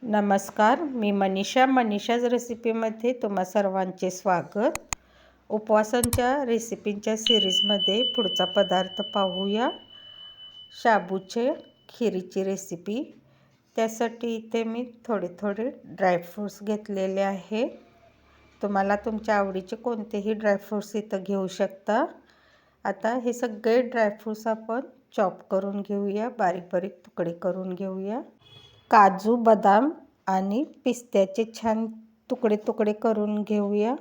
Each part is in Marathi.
नमस्कार, मी मनीषाज रेसिपीमध्ये तुम्हा सर्वांचे स्वागत. उपवासांच्या रेसिपींच्या सिरीजमध्ये पुढचा पदार्थ पाहूया. शाबूचे खिरीची रेसिपी. त्यासाठी इथे मी थोडे ड्रायफ्रूट्स घेतलेले आहे. तुम्हाला तुमच्या आवडीचे कोणतेही ड्रायफ्रूट्स इथं घेऊ शकता. आता हे सगळे ड्रायफ्रूट्स आपण चॉप करून घेऊया, बारीक तुकडे करून घेऊया. काजू, बदाम आणि पिस्त्याचे छान तुकडे करून घेऊया.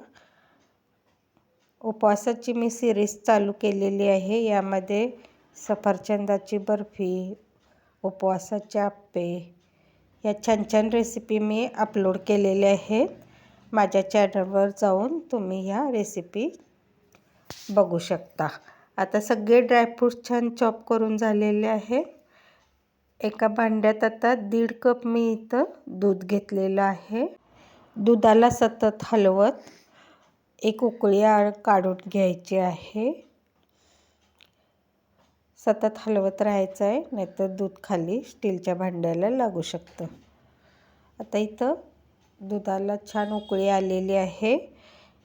उपवासाची मी सिरीज चालू केलेली आहे. यामध्ये सफरचंदाची बर्फी, उपवासाचे आप्पे या छान रेसिपी मी अपलोड केलेल्या आहेत. माझ्या चॅनलवर जाऊन तुम्ही ह्या रेसिपी बघू शकता. आता सगळे ड्रायफ्रूट्स छान चॉप करून झालेले आहेत. एका भांड्यात आता 1.5 कप मी इथं दूध घेतलेलं आहे. दुधाला सतत हलवत एक उकळी काढून घ्यायची आहे. सतत हलवत राहायचं आहे, नाहीतर दूध खाली स्टीलच्या भांड्याला लागू शकतं. आता इथं दुधाला छान उकळी आलेली आहे.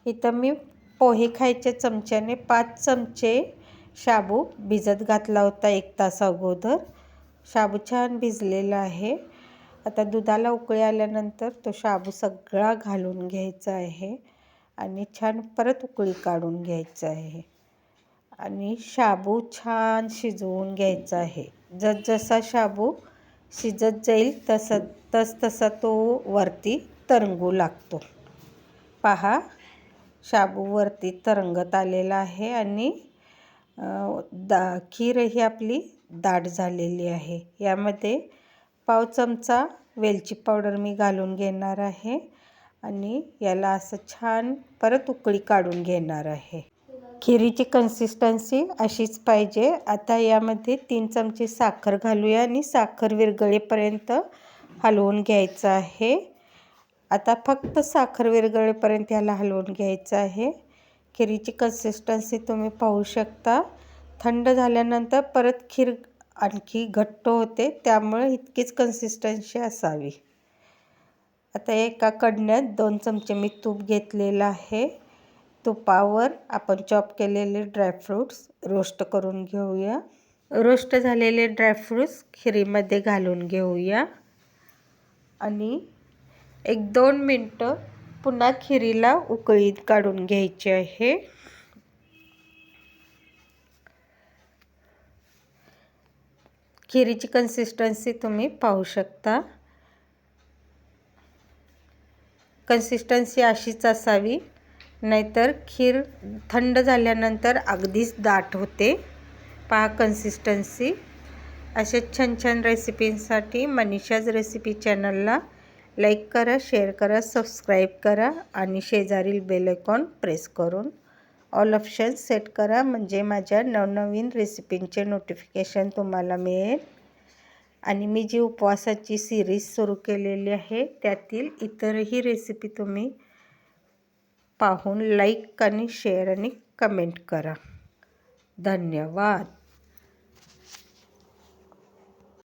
इथं मी पोहे खायच्या चमच्याने 5 चमचे शाबू भिजत घातला होता 1 तास अगोदर. शाबू छान भिजलेला आहे. आता दुधाला उकळी आल्यानंतर तो शाबू सगळा घालून घ्यायचा आहे आणि छान परत उकळी काढून घ्यायचं आहे आणि शाबू छान शिजवून घ्यायचा आहे. जसा शाबू शिजत जाईल तसा तो वरती तरंगू लागतो. पहा, शाबू वरती तरंगत आलेला आहे आणि खीर ही आपली दाट झालेली आहे. यामध्ये पाव चमचा वेलची पावडर मी घालून घेणार आहे आणि याला असं छान परत उकळी काढून घेणार आहे. खिरीची कन्सिस्टन्सी अशीच पाहिजे. आता यामध्ये 3 चमचे साखर घालूया आणि साखर विरघळेपर्यंत हलवून घ्यायचं आहे. आता फक्त साखर विरघळेपर्यंत याला हलवून घ्यायचं आहे. खिरीची कन्सिस्टन्सी तुम्ही पाहू शकता. थंड झाल्यानंतर परत खीर आणखी घट्ट होते, त्यामुळे इतकीच कन्सिस्टन्सी असावी. आता एका कढण्यात 2 चमचे मी तूप घेतलेलं आहे. तुपावर आपण चॉप केलेले ड्रायफ्रूट्स रोस्ट करून घेऊया. रोस्ट झालेले ड्रायफ्रूट्स खिरीमध्ये घालून घेऊया आणि 1-2 मिनटं पुन्हा खिरीला उकळी काढून घ्यायची आहे. खिरीची कन्सिस्टन्सी तुम्ही पाहू शकता. कन्सिस्टन्सी अशीच असावी, नाहीतर खीर थंड झाल्यानंतर अगदीच दाट होते. पहा कन्सिस्टन्सी. अशा छान रेसिपींसाठी मनीषाज रेसिपी चॅनलला लाईक करा, शेअर करा, सबस्क्राईब करा आणि शेजारील बेल आयकॉन प्रेस करून ऑल ऑप्शन सेट करा, म्हणजे माझ्या नवनवीन रेसिपींचे नोटिफिकेशन तुम्हाला मिळेल. आणि मी जी उपवासाची सिरीज सुरू केलेली आहे त्यातील इतरही रेसिपी तुम्ही पाहून लाईक आणि शेअर आणि कमेंट करा. धन्यवाद.